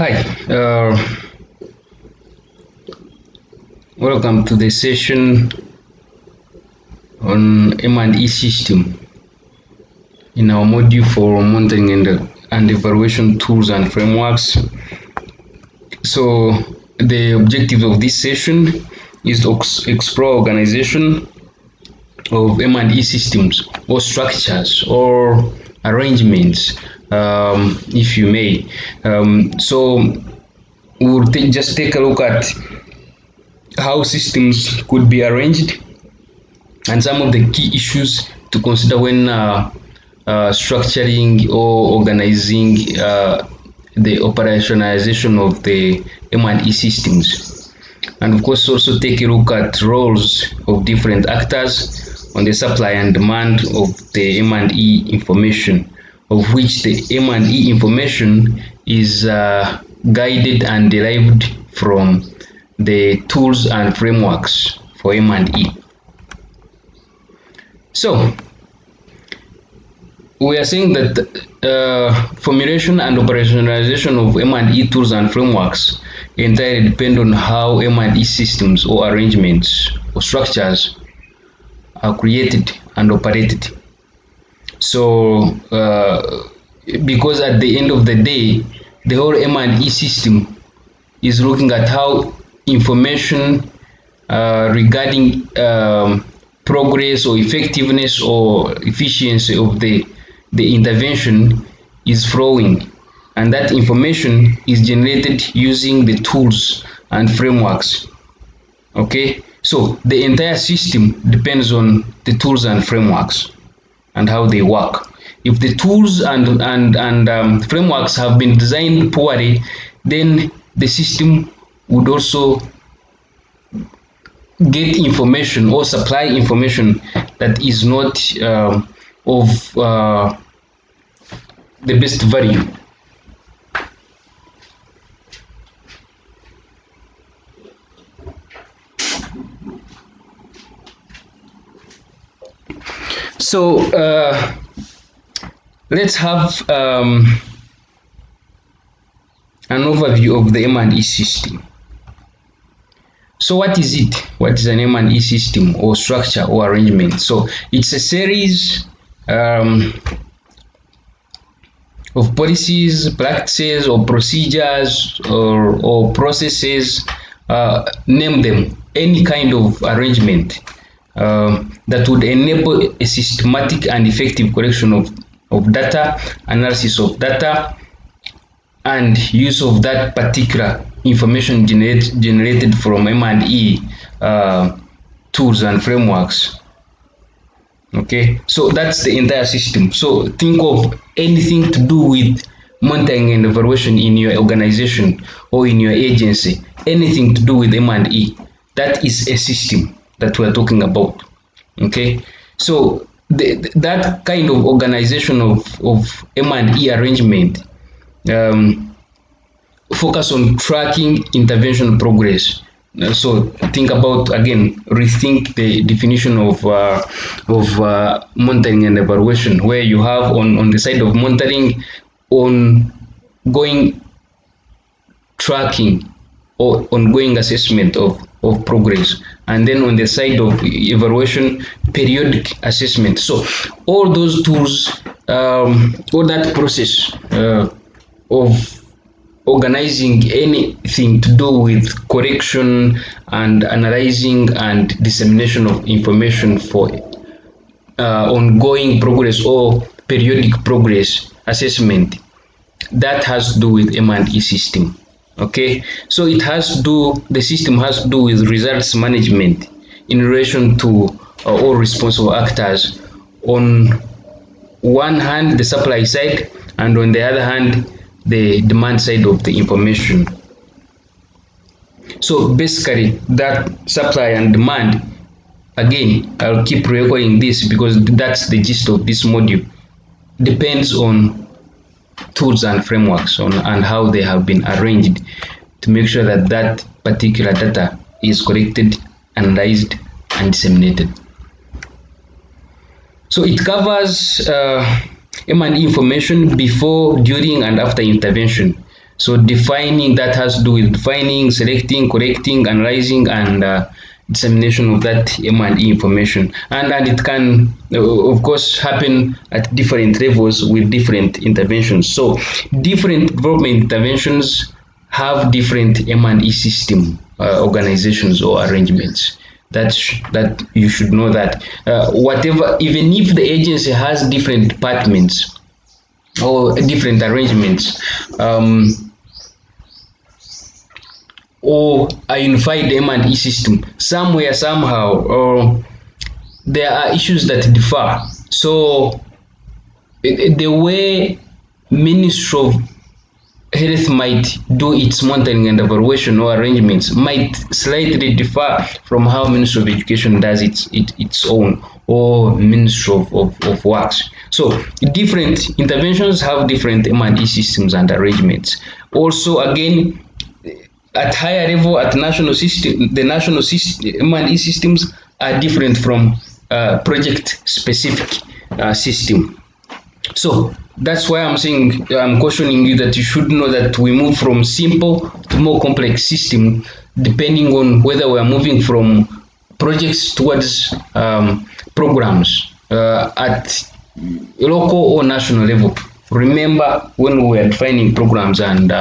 Hi, welcome to the session on M&E system in our module for monitoring and evaluation tools and frameworks. So the objective of this session is to explore organization of M&E systems or structures or arrangements, if you may. So we'll just take a look at how systems could be arranged and some of the key issues to consider when structuring or organizing the operationalization of the M&E systems. And of course also take a look at roles of different actors on the supply and demand of the M&E information, of which the M&E information is guided and derived from the tools and frameworks for M&E. So we are saying that formulation and operationalization of M&E tools and frameworks entirely depend on how M&E systems or arrangements or structures are created and operated. So because at the end of the day, the whole M&E system is looking at how information regarding progress or effectiveness or efficiency of the intervention is flowing, and that information is generated using the tools and frameworks. Okay, so the entire system depends on the tools and frameworks and how they work. If the tools and frameworks have been designed poorly, then the system would also get information or supply information that is not of the best value. So let's have an overview of the M&E system. So what is it? What is an M&E system or structure or arrangement? So it's a series of policies, practices, or procedures or processes, name them, any kind of arrangement that would enable a systematic and effective collection of data, analysis of data, and use of that particular information generated from M&E tools and frameworks. Okay, so that's the entire system. So think of anything to do with monitoring and evaluation in your organization or in your agency, anything to do with M&E, that is a system that we're talking about. Okay, so that kind of organization of M&E arrangement focus on tracking intervention progress. So think about, again, rethink the definition of monitoring and evaluation, where you have on the side of monitoring, ongoing tracking or ongoing assessment of progress, and then on the side of evaluation, periodic assessment. So all those tools, all that process of organizing anything to do with correction and analyzing and dissemination of information for ongoing progress or periodic progress assessment, that has to do with M&E system. Okay, so the system has to do with results management in relation to all responsible actors, on one hand the supply side, and on the other hand the demand side of the information. So basically that supply and demand, again, I'll keep recording this because that's the gist of this module, depends on tools and frameworks and how they have been arranged to make sure that that particular data is collected, analyzed, and disseminated. So it covers M&E information before, during, and after intervention. So defining, that has to do with defining, selecting, correcting, analyzing, and dissemination of that M&E information. And it can, of course, happen at different levels with different interventions. So different development interventions have different M&E system organizations or arrangements. That you should know that whatever, even if the agency has different departments or different arrangements, or a unified M&E system, somewhere somehow, or there are issues that differ. So the way Ministry of Health might do its monitoring and evaluation or arrangements might slightly differ from how Ministry of Education does its own, or Ministry of Works. So different interventions have different M&E systems and arrangements. Also, again, at higher level, at national system, the national system, M&E systems are different from project specific system. So that's why I'm cautioning you that you should know that we move from simple to more complex system depending on whether we are moving from projects towards programs at local or national level. Remember when we were defining programs and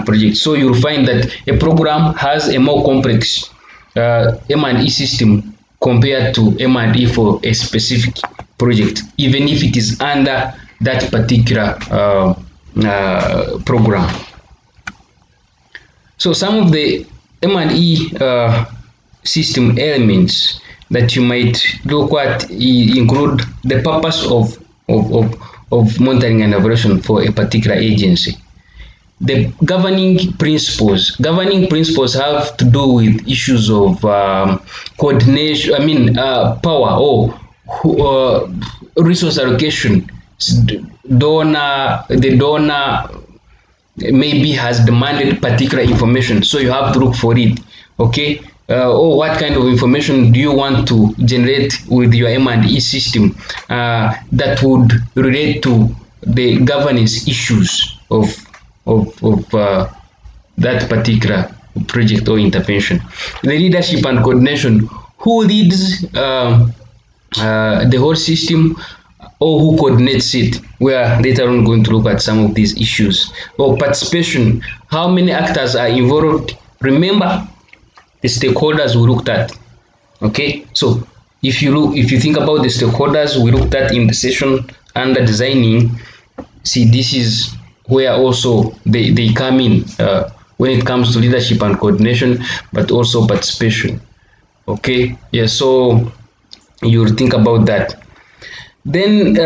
projects. So you'll find that a program has a more complex M&E system compared to M&E for a specific project, even if it is under that particular program. So some of the M&E system elements that you might look at include the purpose of monitoring and evaluation for a particular agency. The governing principles have to do with issues of coordination, power or resource allocation. The donor maybe has demanded particular information, so you have to look for it. Okay, or what kind of information do you want to generate with your M&E system that would relate to the governance issues of that particular project or intervention. The leadership and coordination: who leads the whole system, or who coordinates it? We are later on going to look at some of these issues. Or participation: how many actors are involved? Remember the stakeholders we looked at. Okay, so if you think about the stakeholders we looked at in the session under designing, see, this is where also they come in when it comes to leadership and coordination, but also participation. Okay, yeah, so you'll think about that. Then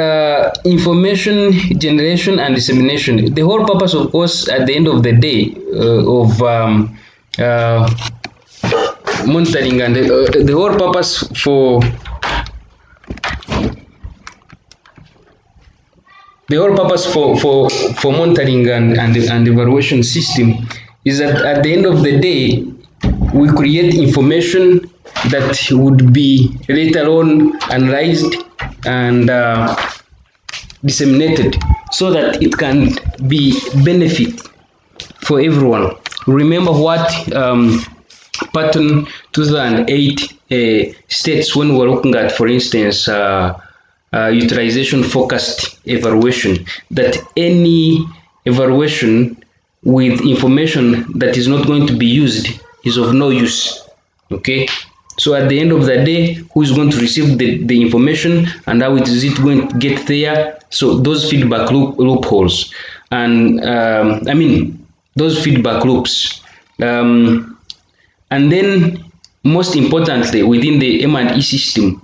information generation and dissemination. The whole purpose, of course, at the end of the day, of monitoring and the whole purpose for monitoring and evaluation system is that at the end of the day we create information that would be later on analyzed and disseminated so that it can be benefit for everyone. Remember what pattern 2008 states when we're looking at, for instance, utilization focused evaluation, that any evaluation with information that is not going to be used is of no use. Okay, so at the end of the day, who is going to receive the information and how is it going to get there? So those feedback loopholes and those feedback loops, and then most importantly within the M&E system,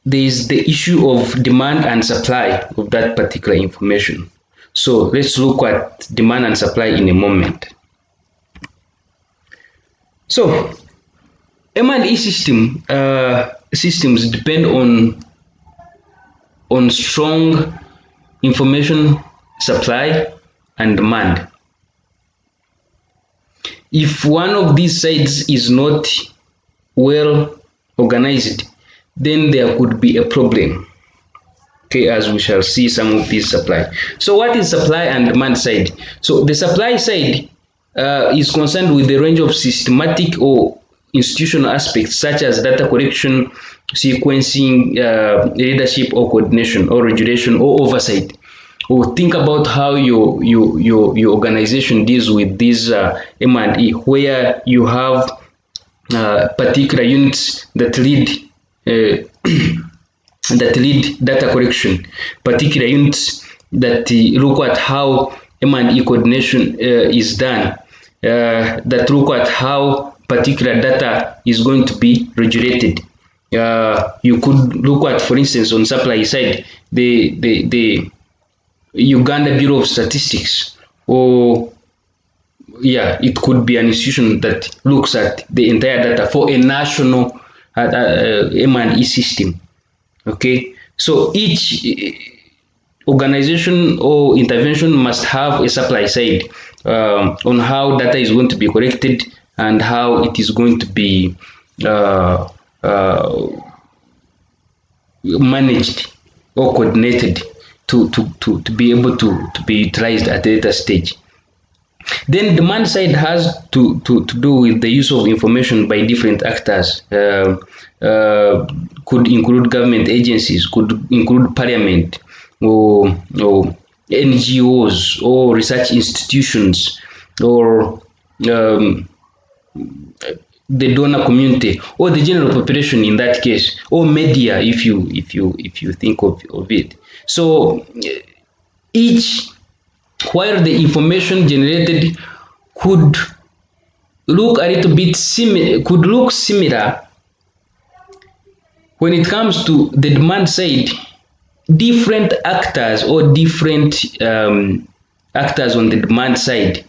there is the issue of demand and supply of that particular information. So let's look at demand and supply in a moment. So M&E systems depend on strong information supply and demand. If one of these sides is not well organized, then there could be a problem. Okay, as we shall see some of these supply. So what is supply and demand side? So the supply side is concerned with the range of systematic or institutional aspects such as data collection, sequencing, leadership or coordination or regulation or oversight. Or think about how your organization deals with these M&E, where you have particular units that lead uh, that lead data collection, particular units that look at how M&E coordination is done, that look at how particular data is going to be regulated. You could look at, for instance, on supply side, the Uganda Bureau of Statistics, or yeah, it could be an institution that looks at the entire data for a national M&E system. Okay, so each organization or intervention must have a supply side on how data is going to be collected and how it is going to be uh, uh, managed or coordinated to be able to be utilized at a later stage. Then demand side has to do with the use of information by different actors. Could include government agencies, could include parliament, or NGOs, or research institutions, or um, the donor community, or the general population in that case, or media if you think of it. So each, while the information generated could look a little bit similar, could look similar, when it comes to the demand side, different actors or different actors on the demand side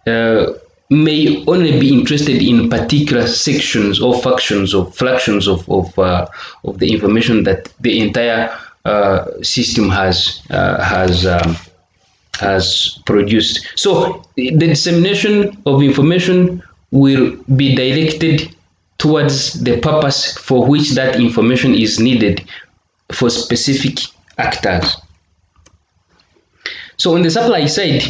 uh, may only be interested in particular sections or factions or fractions of the information that the entire system has produced. So the dissemination of information will be directed towards the purpose for which that information is needed for specific actors. So on the supply side,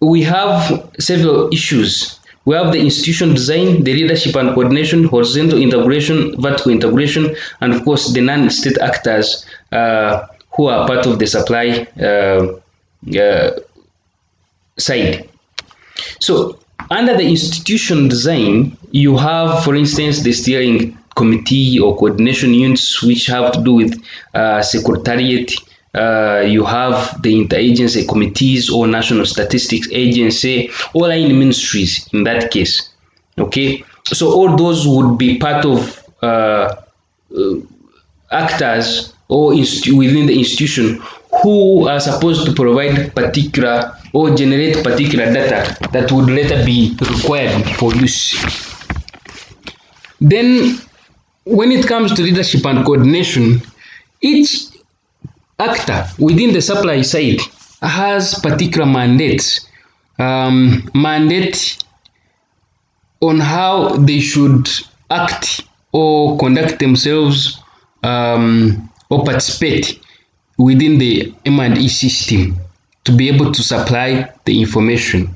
we have several issues. We have the institution design, the leadership and coordination, horizontal integration, vertical integration, and of course the non-state actors who are part of the supply side. So under the institution design, you have, for instance, the steering committee or coordination units, which have to do with secretariat. You have the interagency committees or national statistics agency or line ministries in that case. Okay, so all those would be part of actors or within the institution who are supposed to provide particular or generate particular data that would later be required for use. Then when it comes to leadership and coordination, each actor within the supply side has particular mandates, mandate on how they should act or conduct themselves, or participate within the M&E system to be able to supply the information.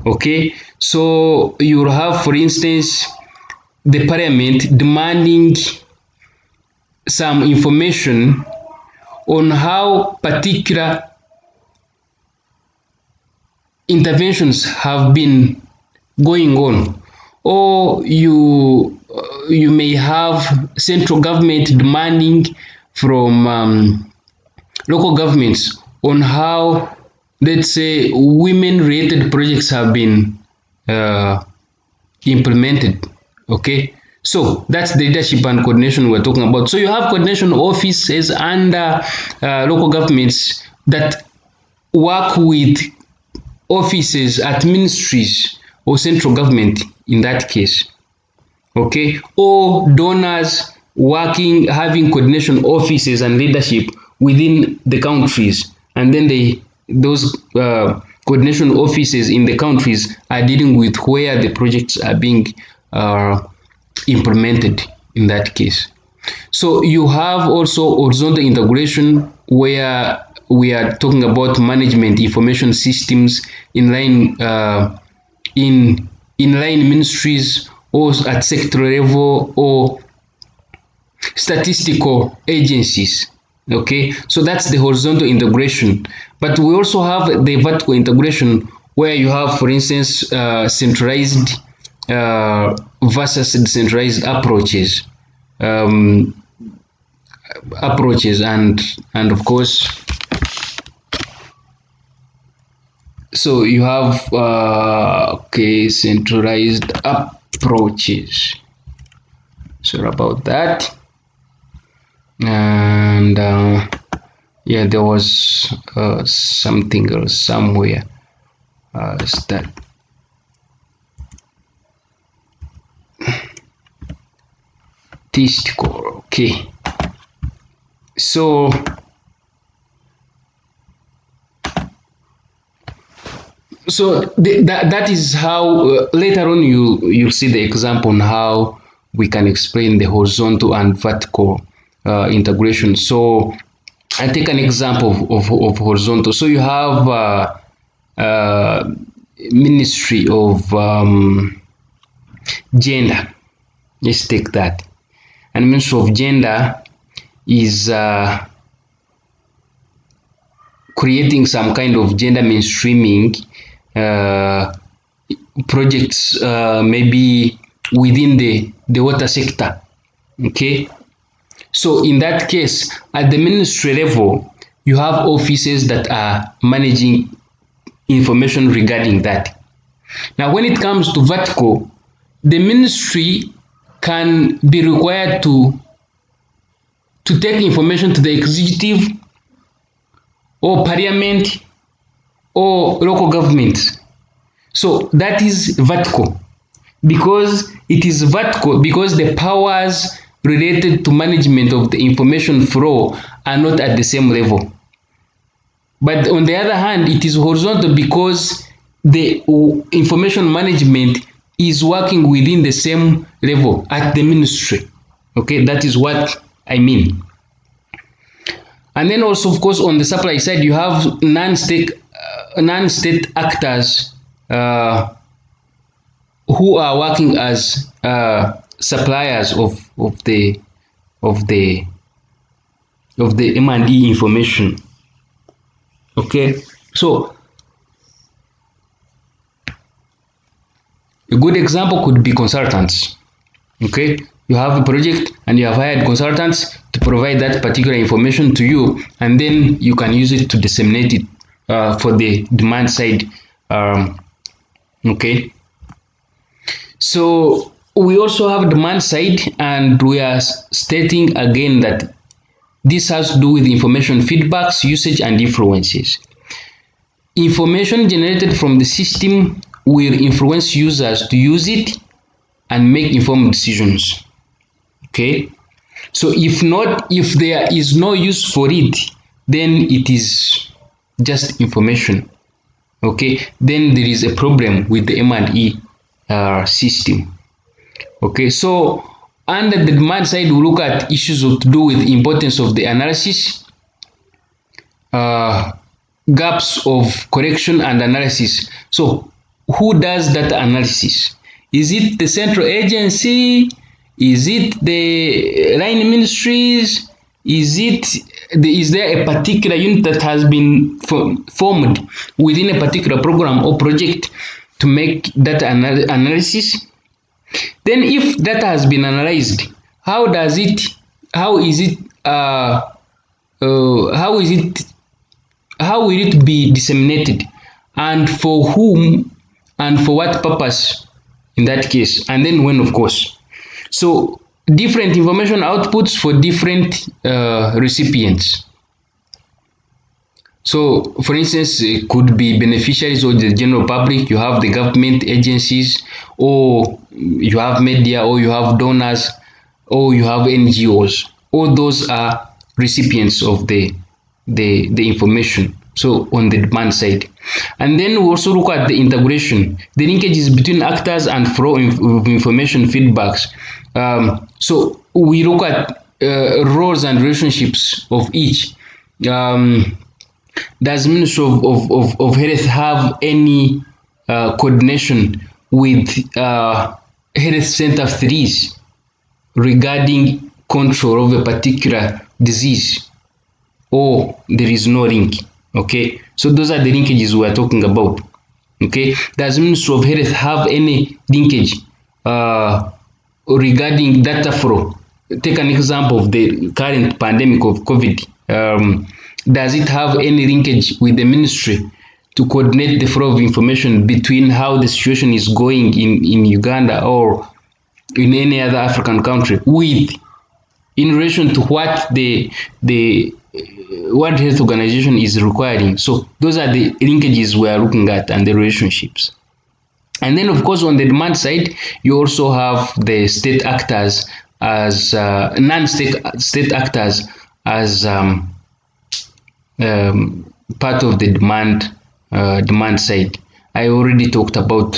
Okay, so you'll have, for instance, the parliament demanding some information on how particular interventions have been going on, or you may have central government demanding from local governments on how, let's say, women related projects have been implemented. Okay, so that's the leadership and coordination we're talking about. So you have coordination offices under local governments that work with offices at ministries or central government in that case. Okay, or donors working, having coordination offices and leadership within the countries, and then those coordination offices in the countries are dealing with where the projects are being implemented in that case. So you have also horizontal integration, where we are talking about management information systems in line in line ministries or at sector level or statistical agencies. Okay, so that's the horizontal integration. But we also have the vertical integration, where you have, for instance, centralized versus decentralized um, approaches, and of course, so you have okay, centralized approaches. Sorry about that. And yeah, there was something else somewhere. Statistical. Okay, so that is how later on you'll see the example on how we can explain the horizontal and vertical integration. So I take an example of horizontal. So you have uh, Ministry of Gender. Let's take that. And Ministry of Gender is creating some kind of gender mainstreaming uh, projects, maybe within the water sector. Okay, so in that case, at the ministry level, you have offices that are managing information regarding that. Now, when it comes to vertical, the ministry can be required to take information to the executive or parliament or local government. So that is vertical, because it is vertical because the powers related to management of the information flow are not at the same level. But on the other hand, it is horizontal because the information management is working within the same level at the ministry. Okay, that is what I mean. And then also, of course, on the supply side, you have non-state actors who are working as suppliers of of the the M&E information. Okay, so a good example could be consultants. Okay, you have a project and you have hired consultants to provide that particular information to you, and then you can use it to disseminate it for the demand side. Okay, so we also have demand side, and we are stating again that this has to do with information feedbacks, usage, and influences. Information generated from the system will influence users to use it and make informed decisions. Okay, so if there is no use for it, then it is just information. Okay, then there is a problem with the M&E system. Okay, so under the demand side, we look at issues to do with importance of the analysis, uh, gaps of correction and analysis. So who does that analysis? Is it the central agency? Is it the line ministries? Is there a particular unit that has been formed within a particular program or project to make data analysis? Then if data has been analyzed, how does it how is it how is it how will it be disseminated, and for whom and for what purpose in that case, and then when, of course. So different information outputs for different recipients. So for instance, it could be beneficiaries or the general public, you have the government agencies, or you have media, or you have donors, or you have NGOs. All those are recipients of the information. So on the demand side. And then we also look at the integration, the linkages between actors and flow of information feedbacks. So we look at roles and relationships of each. Um, does Ministry of Health have any coordination with health center 3s regarding control of a particular disease, or there is no link? Okay, so those are the linkages we are talking about. Okay, does Ministry of Health have any linkage regarding data flow? Take an example of the current pandemic of COVID. Does it have any linkage with the ministry to coordinate the flow of information between how the situation is going in Uganda or in any other African country with in relation to what the World Health Organization is requiring? So those are the linkages we are looking at and the relationships. And then, of course, on the demand side, you also have the state actors as non-state actors as part of the demand side. I already talked about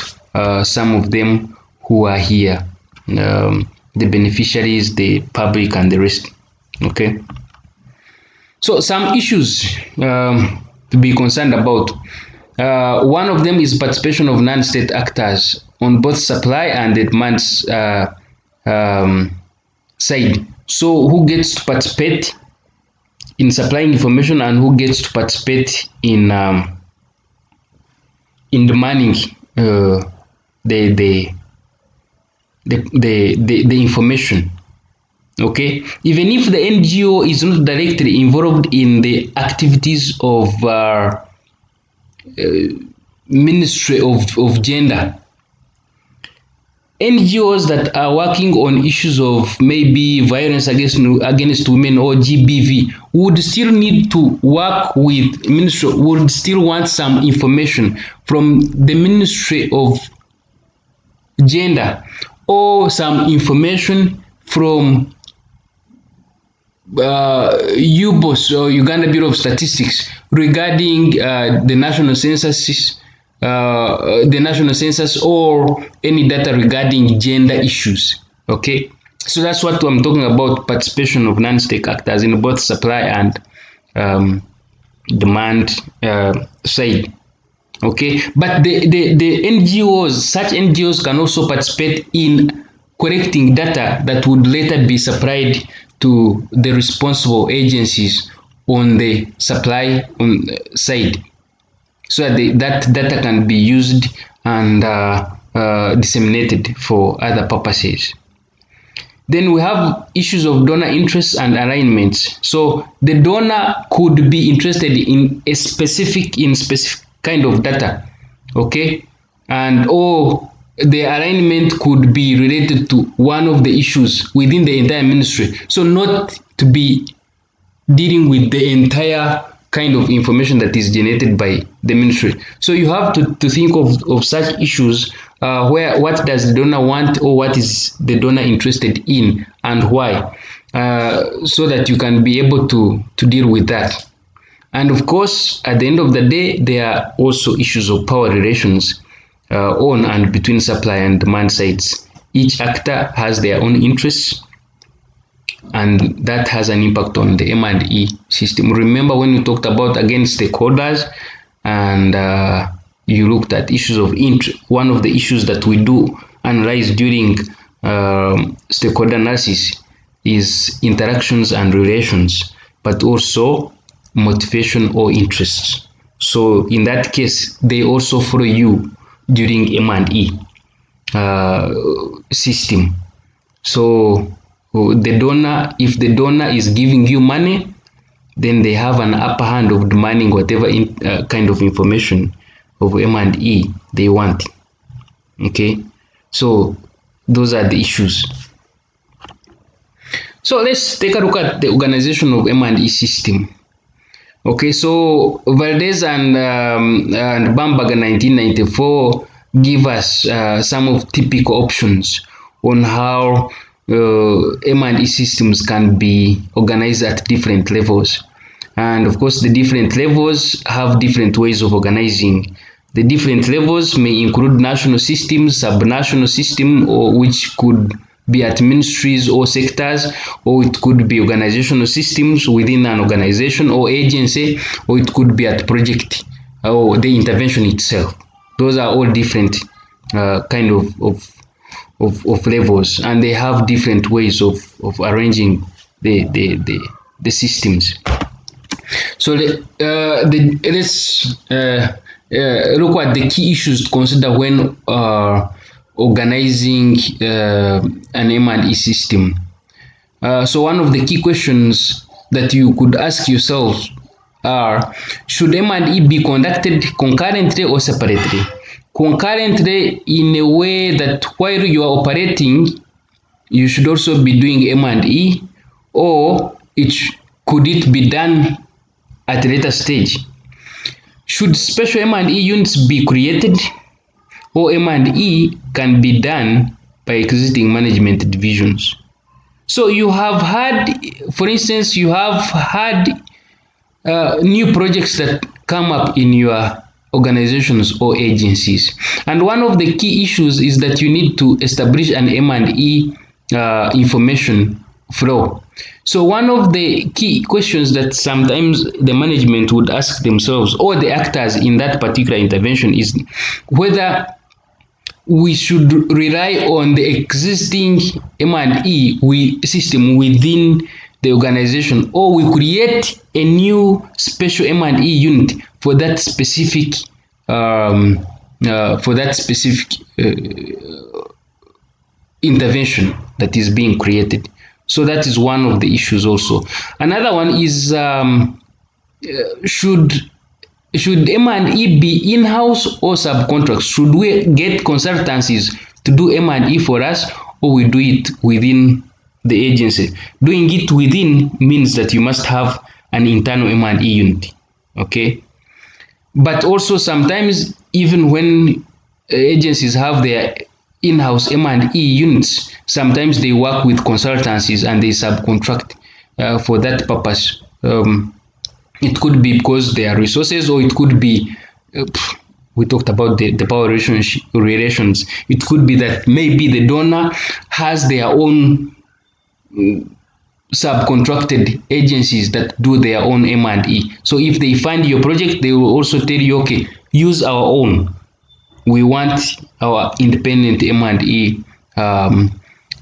some of them who are here, the beneficiaries, the public, and the rest. Okay. So some issues to be concerned about. One of them is participation of non-state actors on both supply and the demand side. So who gets to participate in supplying information and who gets to participate in demanding the information? Okay, even if the NGO is not directly involved in the activities of Ministry of Gender, NGOs that are working on issues of maybe violence against women or GBV would still need to work with Ministry, would still want some information from the Ministry of Gender or some information from UBOS or Uganda Bureau of Statistics regarding the national census, or any data regarding gender issues. Okay, so that's what I'm talking about: participation of non-state actors in both supply and demand side. Okay, but the NGOs, such NGOs can also participate in collecting data that would later be supplied to the responsible agencies on the supply side, so that that data can be used and disseminated for other purposes. Then we have issues of donor interests and alignments. So the donor could be interested in a specific kind of data, okay, and or the alignment could be related to one of the issues within the entire ministry, so not to be dealing with the entire kind of information that is generated by the ministry. So you have to think of such issues, where what does the donor want, or what is the donor interested in and why, so that you can be able to deal with that. And of course, at the end of the day, there are also issues of power relations on and between supply and demand sides. Each actor has their own interests, and that has an impact on the M&E system. Remember when we talked about, again, stakeholders, and you looked at issues of interest. One of the issues that we do analyze during stakeholder analysis is interactions and relations, but also motivation or interests. So in that case, they also follow you during M&E system. So the donor, if the donor is giving you money, then they have an upper hand of demanding whatever kind of information of M&E they want. Okay, so those are the issues. So let's take a look at the organization of M&E system. Okay, so Valdez and Bamberger 1994 give us some of typical options on how M&E systems can be organized at different levels. And of course, the different levels have different ways of organizing. The different levels may include national systems, sub-national system, or which could be at ministries or sectors, or it could be organizational systems within an organization or agency, or it could be at project or the intervention itself. Those are all different kind of levels, and they have different ways of arranging the systems. So let's look at the key issues to consider when organizing an M&E system. So one of the key questions that you could ask yourself are, should M&E be conducted concurrently or separately? Concurrently in a way that while you are operating, you should also be doing M&E, or could it be done at a later stage? Should special M&E units be created, or M&E can be done by existing management divisions? So you have had, for instance, you have had new projects that come up in your organizations or agencies, and one of the key issues is that you need to establish an M&E information flow. So one of the key questions that sometimes the management would ask themselves, or the actors in that particular intervention, is whether we should rely on the existing M&E system within the organization, or we create a new special M&E unit for that specific intervention that is being created. So that is one of the issues also. Another one is, should M&E be in-house or subcontract? Should we get consultancies to do M&E for us, or we do it within the agency? Doing it within means that you must have an internal M&E unit, okay? But also sometimes, even when agencies have their in-house M&E units, sometimes they work with consultancies and they subcontract for that purpose. It could be because there are resources, or it could be, we talked about the power relations. It could be that maybe the donor has their own subcontracted agencies that do their own M&E. So if they fund your project, they will also tell you, okay, use our own. We want our independent M&E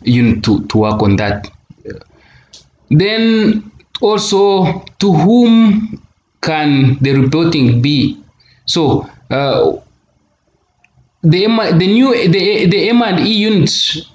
unit to work on that. Then also, to whom can the reporting be? So the M&E units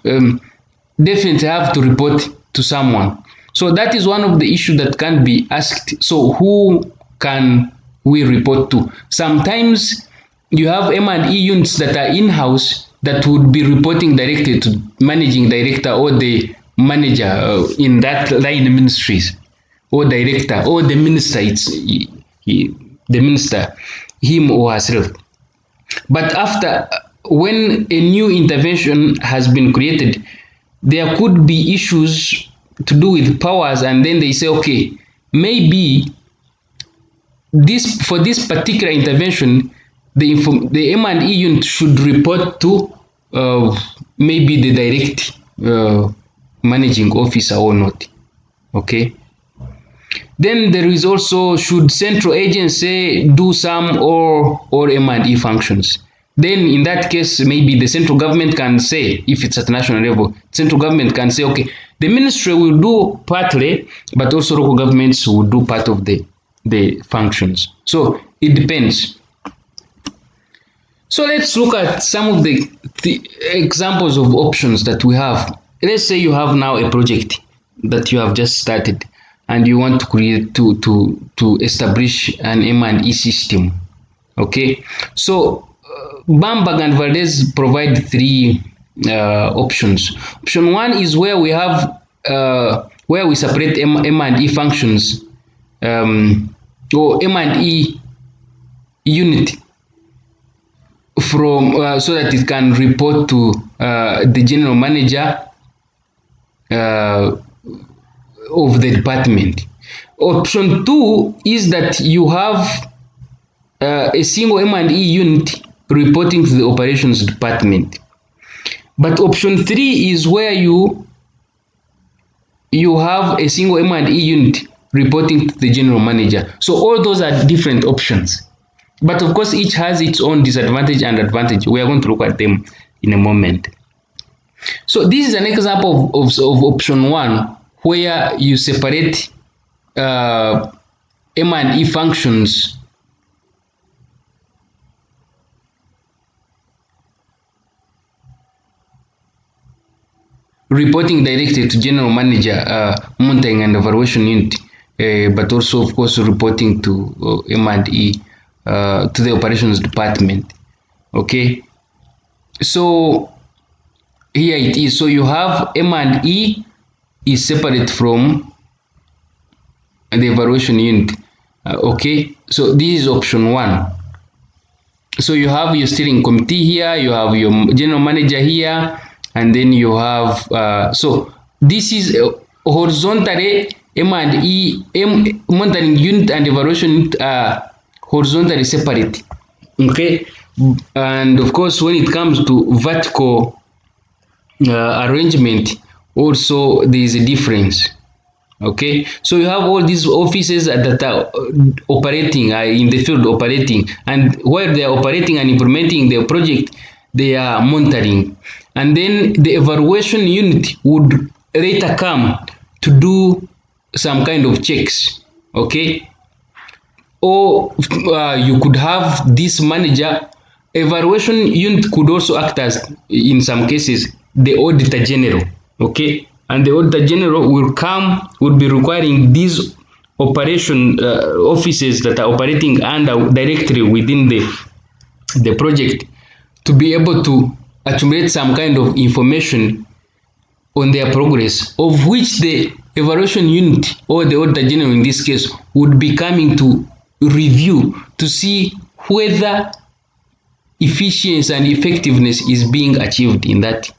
definitely have to report to someone. So that is one of the issues that can be asked. So who can we report to? Sometimes you have M&E units that are in-house that would be reporting directly to managing director or the manager in that line ministries, or director, or the minister. The minister, him or herself. But after, when a new intervention has been created, there could be issues to do with powers, and then they say, okay, maybe for this particular intervention, the M&E unit should report to maybe the direct managing officer or not. Okay. Then there is also, should central agency do some or M&E functions? Then in that case, maybe the central government can say, if it's at national level, central government can say, okay, the ministry will do partly, but also local governments will do part of the functions. So it depends. So let's look at some of the examples of options that we have. Let's say you have now a project that you have just started, and you want to create to establish an M&E system. Okay, so Bamberg and Valdez provide three options. Option one is where we have where we separate M&E functions or M&E unit from so that it can report to the general manager of the department. Option two is that you have a single M&E unit reporting to the operations department. But option 3 is where you have a single M&E unit reporting to the general manager. So all those are different options. But of course, each has its own disadvantage and advantage. We are going to look at them in a moment. So this is an example of option 1, where you separate M&E functions reporting directly to general manager, monitoring and evaluation unit, but also of course reporting to M&E, to the operations department. Okay, so here it is. So you have M&E is separate from the evaluation unit. Okay, so this is option 1. So you have your steering committee here, you have your general manager here, and then you have so this is horizontally M&E, monitoring unit and evaluation unit are horizontally separate. Okay, and of course when it comes to vertical arrangement, also there is a difference. Okay, so you have all these offices that are operating, in the field operating, and while they are operating and implementing their project, they are monitoring. And then the evaluation unit would later come to do some kind of checks. Okay, or you could have this manager. Evaluation unit could also act as, in some cases, the auditor general. Okay, and the auditor general will be requiring these operation offices that are operating under directly within the project to be able to accumulate some kind of information on their progress, of which the evaluation unit or the auditor general in this case would be coming to review to see whether efficiency and effectiveness is being achieved in that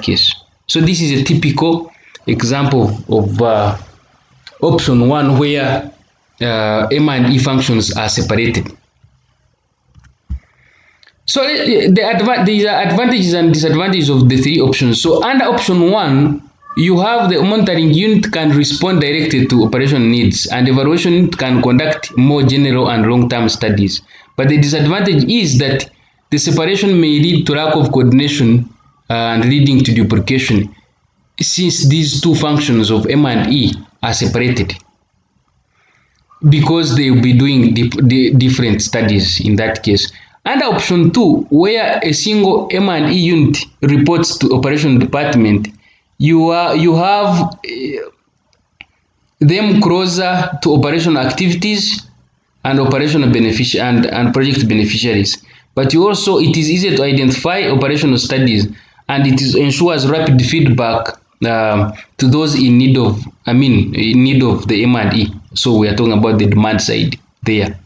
case. So this is a typical example of option 1, where M&E functions are separated. So these are advantages and disadvantages of the 3 options. So under option 1, you have the monitoring unit can respond directly to operation needs, and evaluation unit can conduct more general and long-term studies. But the disadvantage is that the separation may lead to lack of coordination and leading to duplication, since these 2 functions of M&E are separated, because they will be doing different studies in that case. Under option 2, where a single M&E unit reports to operation department, you have them closer to operational activities and operational and project beneficiaries. But it is easier to identify operational studies, and it ensures rapid feedback to those in need of the M&E. So we are talking about the demand side there,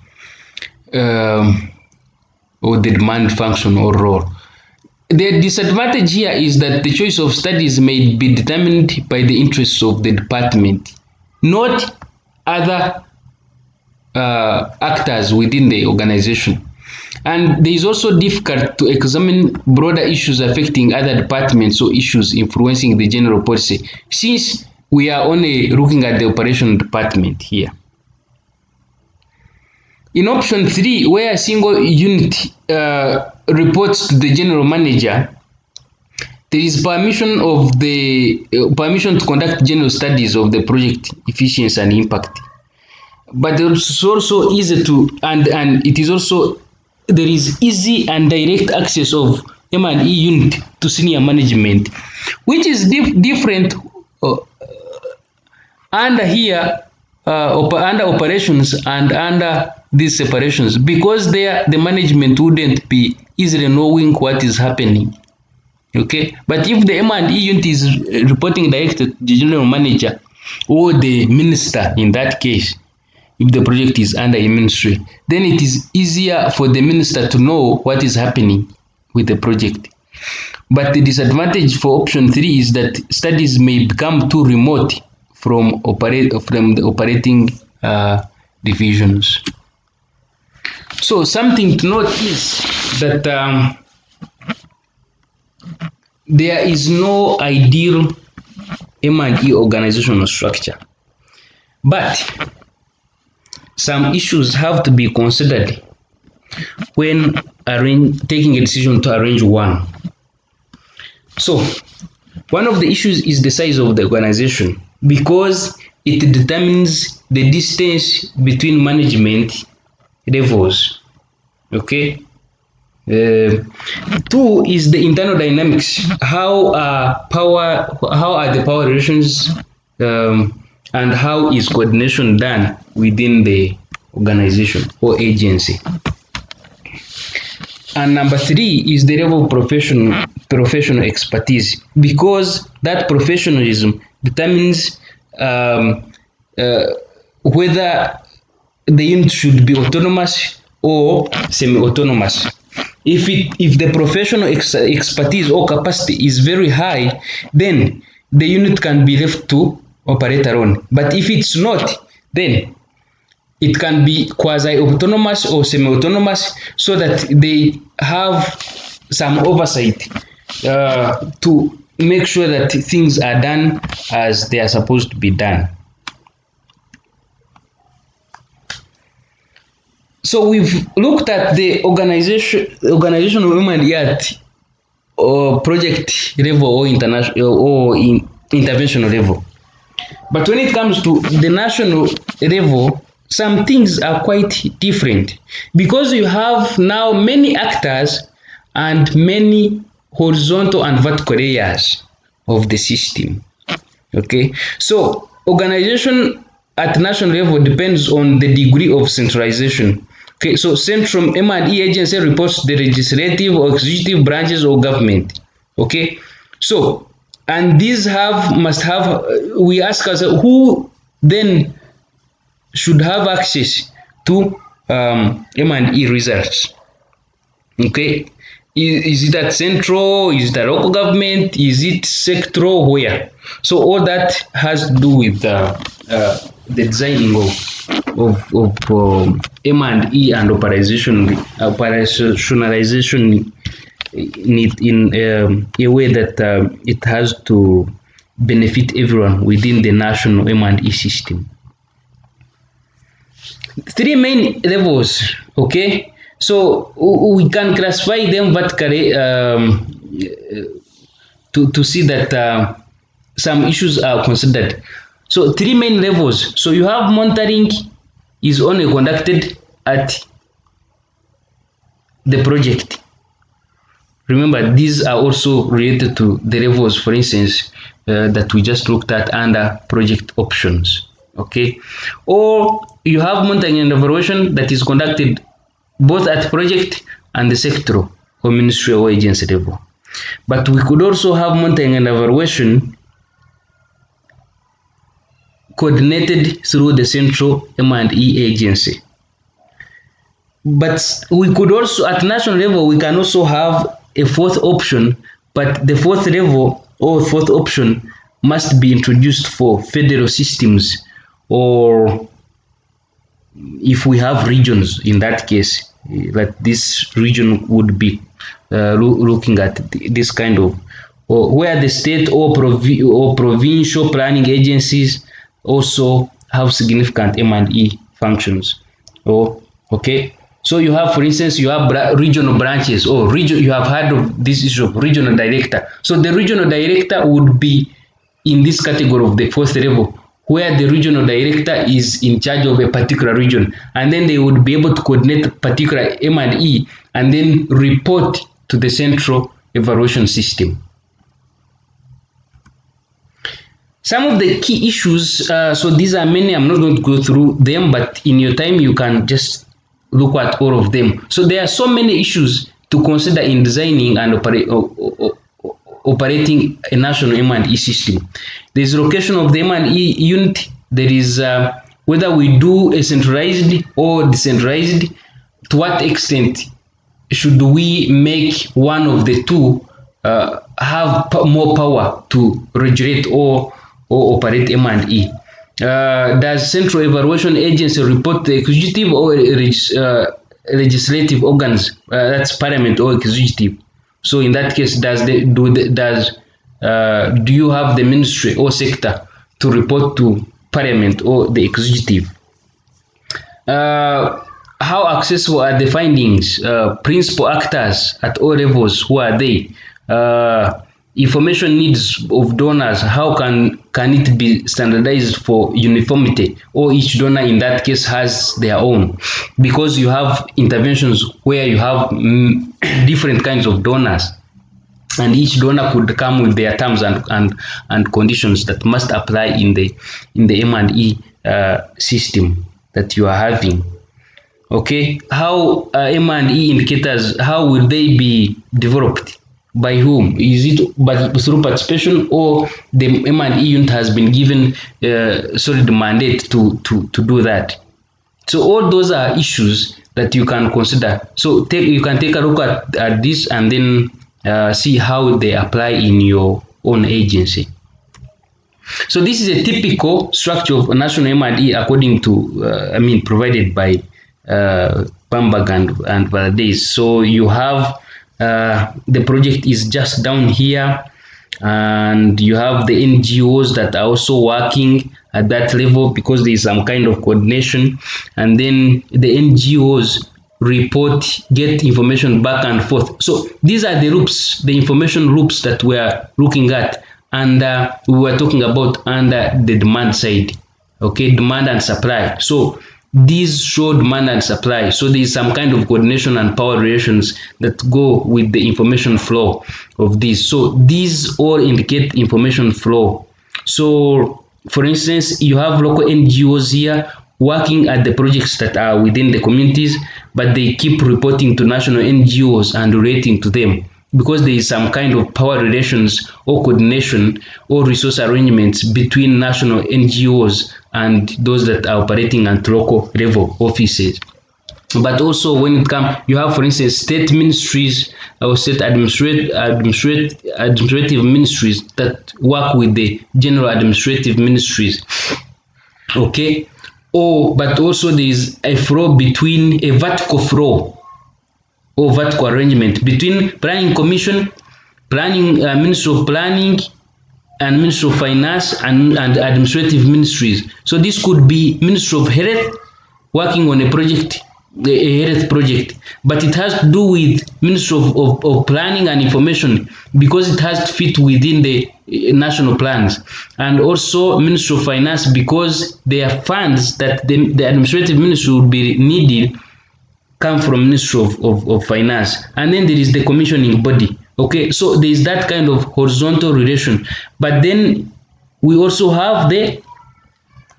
or the demand function or role. The disadvantage here is that the choice of studies may be determined by the interests of the department, not other actors within the organization. And it is also difficult to examine broader issues affecting other departments or issues influencing the general policy, since we are only looking at the operation department here. In option 3, where a single unit reports to the general manager, there is permission to conduct general studies of the project efficiency and impact. But it's also easy to and it is also there is easy and direct access of M&E unit to senior management, which is different under here, under operations and under these separations, because there the management wouldn't be easily knowing what is happening. Okay, but if the M&E unit is reporting directly to the general manager or the minister in that case, if the project is under a ministry, then it is easier for the minister to know what is happening with the project. But the disadvantage for option 3 is that studies may become too remote from the operating divisions. So something to note is that there is no ideal M&E organizational structure, but some issues have to be considered when taking a decision to arrange one. So, one of the issues is the size of the organization, because it determines the distance between management levels. Okay. Two is the internal dynamics. How are the power relations, and how is coordination done within the organization or agency? And number three is the level of professional expertise, because that professionalism determines whether the unit should be autonomous or semi-autonomous. If the professional expertise or capacity is very high, then the unit can be left to operate alone. But if it's not, then it can be quasi-autonomous or semi-autonomous, so that they have some oversight to make sure that things are done as they are supposed to be done. So we've looked at the organizational M&E at project level or international or interventional level. But when it comes to the national level, some things are quite different, because you have now many actors and many horizontal and vertical layers of the system. Okay, so organization at national level depends on the degree of centralization. Okay, so central M&E agency reports to the legislative or executive branches of government. Okay, so and these must have, we ask ourselves, who then should have access to M&E results? Okay, is it at central? Is it at local government? Is it sectoral? Where? So all that has to do with the designing of M&E and operationalization in a way that it has to benefit everyone within the national M&E system. Three main levels, okay? So we can classify them vertically to see that some issues are considered. So three main levels. So you have monitoring is only conducted at the project. Remember, these are also related to the levels, for instance, that we just looked at under project options. Okay, or you have monitoring and evaluation that is conducted both at project and the sectoral or ministry or agency level. But we could also have monitoring and evaluation coordinated through the central M&E agency. But we could also, at national level, we can also have a fourth option, but the fourth level or fourth option must be introduced for federal systems, or if we have regions, in that case, that this region would be looking at this kind of, or where the state or provincial planning agencies also have significant M&E functions. Okay, so you have, for instance, you have regional branches, or you have heard of this issue of regional director. So the regional director would be in this category of the fourth level, where the regional director is in charge of a particular region, and then they would be able to coordinate particular M&E and then report to the central evaluation system. Some of the key issues, so these are many, I'm not going to go through them, but in your time you can just look at all of them. So there are so many issues to consider in designing and operating a national M&E system. There is location of the M&E unit. There is whether we do a centralized or decentralized. To what extent should we make one of the two have more power to regulate or operate M&E? Does central evaluation agency report to executive or legislative organs? That's parliament or executive. So in that case, do you have the ministry or sector to report to Parliament or the executive? Uh, how accessible are the findings? Principal actors at all levels, who are they? Information needs of donors, how can it be standardized for uniformity, or each donor in that case has their own? Because you have interventions where you have different kinds of donors, and each donor could come with their terms and conditions that must apply in the M&E system that you are having. Okay, how M&E indicators, how will they be developed? By whom? Is it through participation, or the M&E unit has been given solid mandate to do that? So all those are issues that you can consider. So you can take a look at this and then see how they apply in your own agency. So this is a typical structure of a national M&E according to, provided by Bamberg and Valdez. So you have the project is just down here, and you have the NGOs that are also working at that level because there is some kind of coordination, and then the NGOs get information back and forth. So these are the loops, the information loops that we are looking at, and we were talking about under the demand side. Okay, demand and supply. So these show demand and supply. So there is some kind of coordination and power relations that go with the information flow of this. So these all indicate information flow. So for instance, you have local NGOs here working at the projects that are within the communities, but they keep reporting to national NGOs and relating to them, because there is some kind of power relations or coordination or resource arrangements between national NGOs and those that are operating at local level offices. But also when it comes, you have, for instance, state ministries or state administrative ministries that work with the general administrative ministries. Okay. But also there is a flow between a vertical flow or vertical arrangement between planning commission, ministry of planning, and ministry of finance, and administrative ministries. So this could be ministry of health working on a project, a health project, but it has to do with ministry of planning and information because it has to fit within the national plans, and also ministry of finance because there are funds that the administrative ministry would be needed come from Ministry of Finance. And then there is the commissioning body. Okay, so there is that kind of horizontal relation. But then we also have the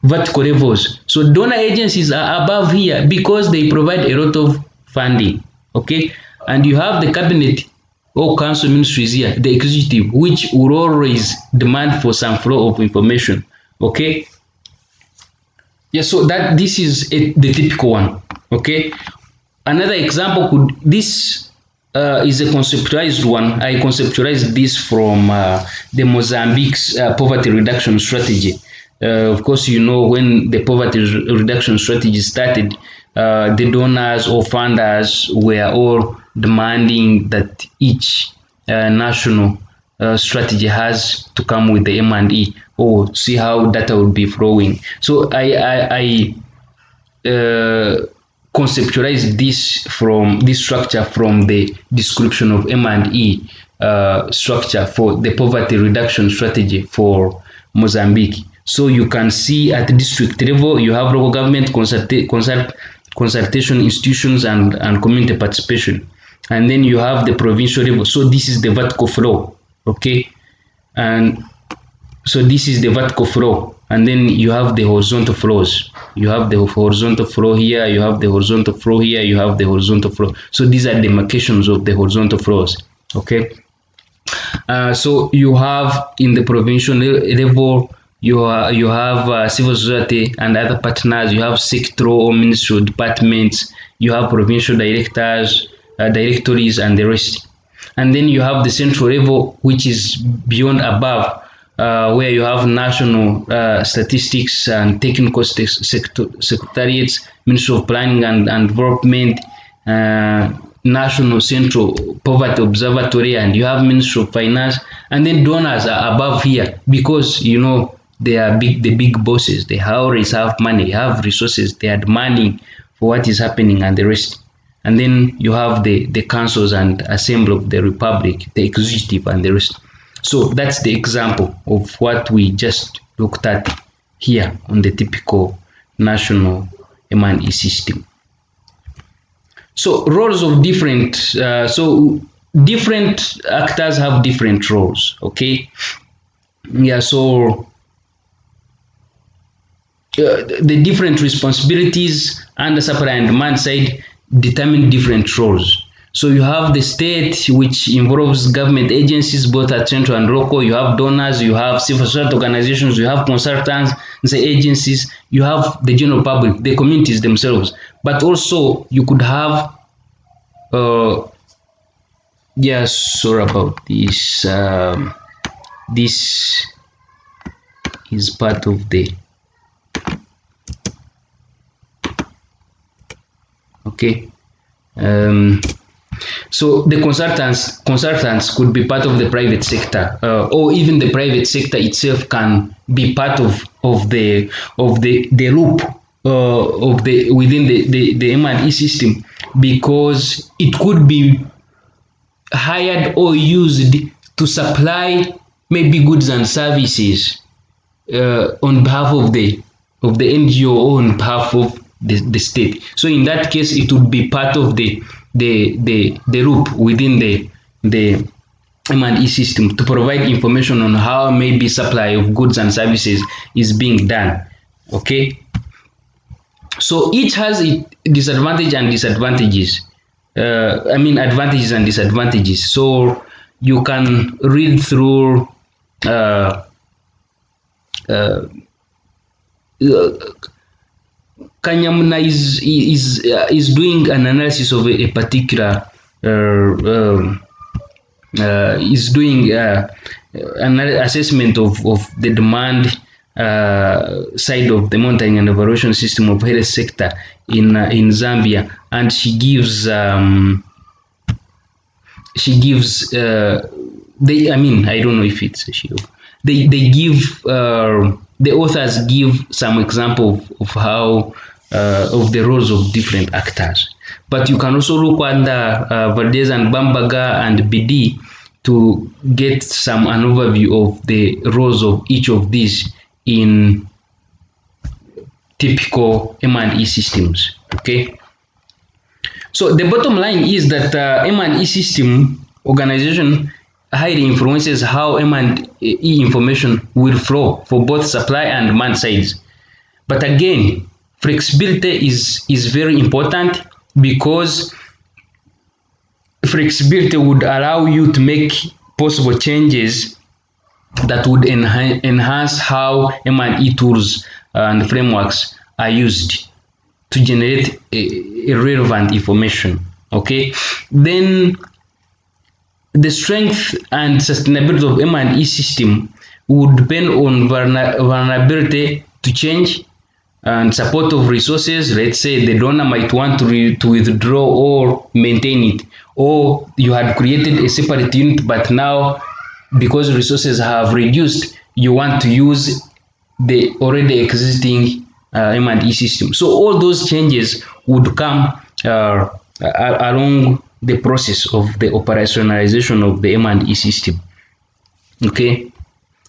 vertical levels. So donor agencies are above here because they provide a lot of funding. Okay, and you have the cabinet or council ministries here, the executive, which will always demand for some flow of information. Okay. Yeah, so that this is the typical one. Okay. Another example this is a conceptualized one. I conceptualized this from the Mozambique's poverty reduction strategy. Of course, you know, when the poverty reduction strategy started, the donors or funders were all demanding that each national strategy has to come with the M&E or see how data will be flowing. So I conceptualize this structure from the description of M&E structure for the poverty reduction strategy for Mozambique. So you can see at the district level, you have local government consultation institutions and community participation. And then you have the provincial level. So this is the vertical flow. Okay. And so this is the vertical flow. And then you have the horizontal flows. You have the horizontal flow here, you have the horizontal flow here, you have the horizontal flow. So these are demarcations of the horizontal flows. Okay. So you have in the provincial level, you have civil society and other partners, you have sectoral or ministerial departments, you have provincial directors, directories, and the rest. And then you have the central level, which is beyond above, where you have national statistics and technical secretariats, Ministry of Planning and Development, National Central Poverty Observatory, and you have Ministry of Finance, and then donors are above here because they are the big bosses. They always have money, have resources, they are demanding for what is happening and the rest. And then you have the councils and assembly of the republic, the executive and the rest. So that's the example of what we just looked at here on the typical national M&E system. So roles of different different actors have different roles. Okay, yeah. So the different responsibilities under supply and demand side determine different roles. So you have the state, which involves government agencies both at central and local. You have donors, you have civil society organizations, you have consultants, the agencies, you have the general public, the communities themselves. But also you could have yeah, sorry about this. This is part of the okay. So the consultants could be part of the private sector, or even the private sector itself can be part of the loop of the within the M&E system, because it could be hired or used to supply maybe goods and services on behalf of the NGO or on behalf of the state. So in that case, it would be part of the loop within the M&E system to provide information on how maybe supply of goods and services is being done. Okay. So each has its disadvantage and disadvantages. I mean advantages and disadvantages. So you can read through Kanyamuna is doing an analysis of a particular is doing an assessment of the demand side of the monitoring and evaluation system of health sector in Zambia, and she gives they, I mean, I don't know if it's a she. They give the authors give some example of how of the roles of different actors. But you can also look under Valdez and Bambaga and BD to get an overview of the roles of each of these in typical M&E systems. Okay. So the bottom line is that M&E system organization highly influences how M&E information will flow for both supply and demand sides. But again, flexibility is very important, because flexibility would allow you to make possible changes that would enhance how M&E tools and frameworks are used to generate relevant information. Okay, then the strength and sustainability of M&E system would depend on vulnerability to change and support of resources. Let's say the donor might want to withdraw or maintain it, or you had created a separate unit, but now because resources have reduced, you want to use the already existing M&E system. So all those changes would come along the process of the operationalization of the M&E system. Okay,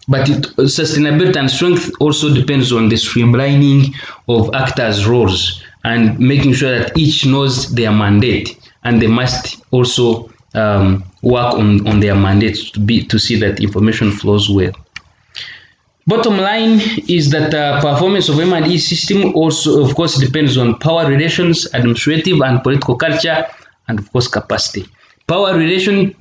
but sustainability and strength also depends on the streamlining of actors' roles and making sure that each knows their mandate, and they must also work on their mandates to see that information flows well. Bottom line is that performance of M&E system also, of course, depends on power relations, administrative and political culture, and of course capacity. Power relation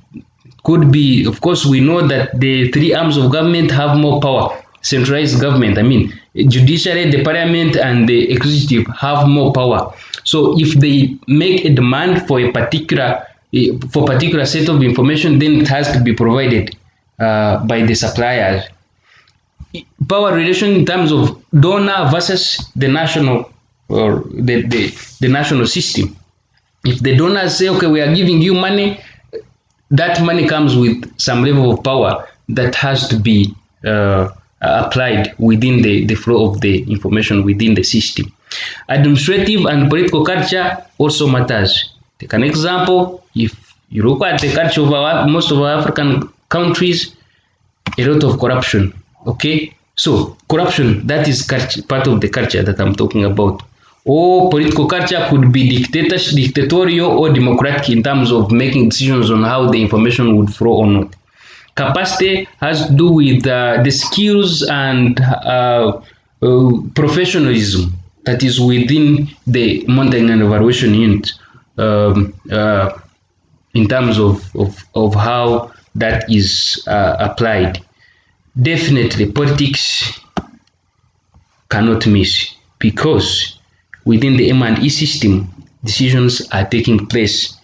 could be, of course, we know that the three arms of government have more power. Centralized government, I mean, judiciary, the parliament, and the executive have more power. So if they make a demand for a particular set of information, then it has to be provided by the suppliers. Power relation in terms of donor versus the national or the national system. If the donors say, okay, we are giving you money, that money comes with some level of power that has to be applied within the flow of the information within the system. Administrative and political culture also matters. Take an example, if you look at the culture of most of our African countries, a lot of corruption. Okay, so corruption, that is part of the culture that I'm talking about. Or political culture could be dictatorial or democratic in terms of making decisions on how the information would flow or not. Capacity has to do with the skills and professionalism that is within the monitoring and evaluation unit, in terms of how that is applied. Definitely, politics cannot miss, because within the M&E system, decisions are taking place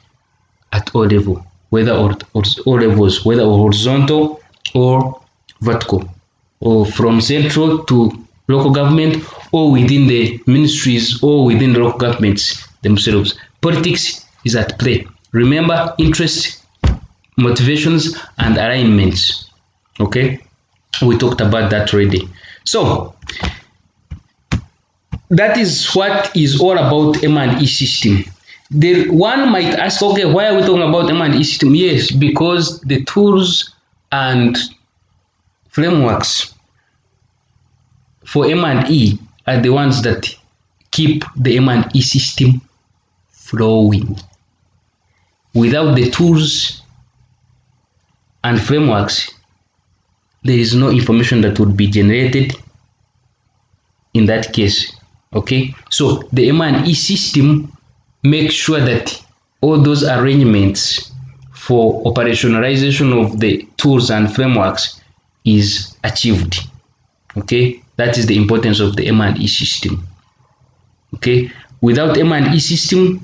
at all level, whether or all levels, whether horizontal or vertical, or from central to local government, or within the ministries, or within the local governments themselves. Politics is at play. Remember, interests, motivations, and alignments. Okay, we talked about that already. So that is what is all about M&E system. The one might ask, okay, why are we talking about M&E system? Yes, because the tools and frameworks for M&E are the ones that keep the M&E system flowing. Without the tools and frameworks, there is no information that would be generated in that case. Okay, so the M&E system makes sure that all those arrangements for operationalization of the tools and frameworks is achieved. Okay, that is the importance of the M&E system. Okay, without M&E system,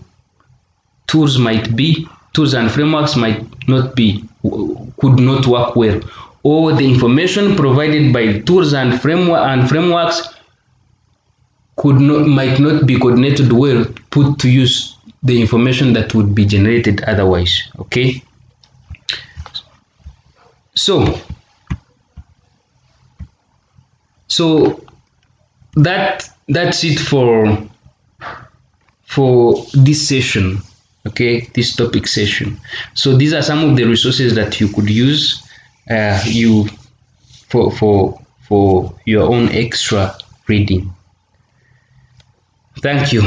tools and frameworks might not be, could not work well, or the information provided by tools and frameworks might not be coordinated well, put to use the information that would be generated otherwise. Okay, so that's it for this session. Okay, this topic session. So these are some of the resources that you could use you for your own extra reading. Thank you.